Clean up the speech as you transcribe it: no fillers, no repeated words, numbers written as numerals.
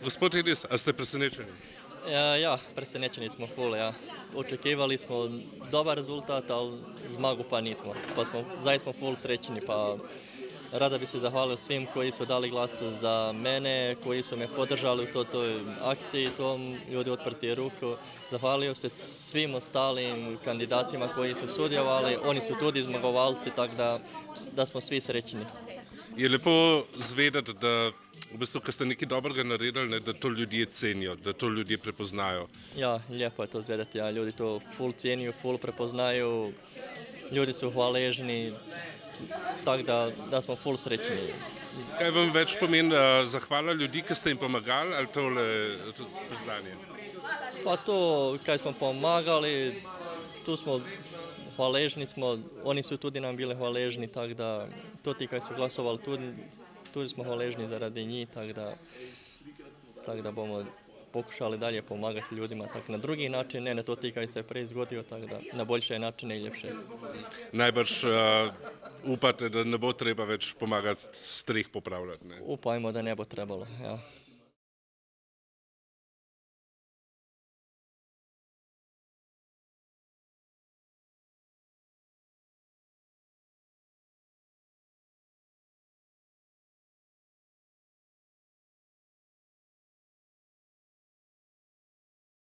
Gospod Edis, a ste presenečeni? Ja, presenečeni smo ful, ja. Očekivali smo dobar rezultat, ali zmagu pa nismo. Pa smo, zaista smo ful srećni, pa rada bi se zahvalio svim koji su dali glas za mene, koji su me podržali u toj akciji, tom ljudi otprti ruku. Zahvalio se svim ostalim kandidatima koji su sudjelovali, oni su tudi zmagovalci, tako da smo svi srećni. Je lepo zvedeti, da v bistvu, ko ste nekaj dobrega naredili, ne, da to ljudje cenijo, da to ljudje prepoznajo. Ja, lijepo je to zvedati, ja, ljudi to ful cijeniju, ful prepoznaju, ljudi su hvaležni, tako da smo ful srećni. Kaj vam več pomeni zahvala ljudi, ki ste jim pomagali, ali tole priznanje? Pa to, kaj smo pomagali, tu smo hvaležni smo, oni su tudi nam bili hvaležni, tako da to ti kaj su glasovali, tudi smo hvaležni zaradi njih, tako da bomo pokušali dalje pomagati ljudima, tako na drugi način, ne to ti kaj se prej zgodio, tako da na boljše načine i ljepše. Najbrž upate, da ne bo treba več pomagati streh popravljati, ne? Upajmo da ne bo trebalo, ja.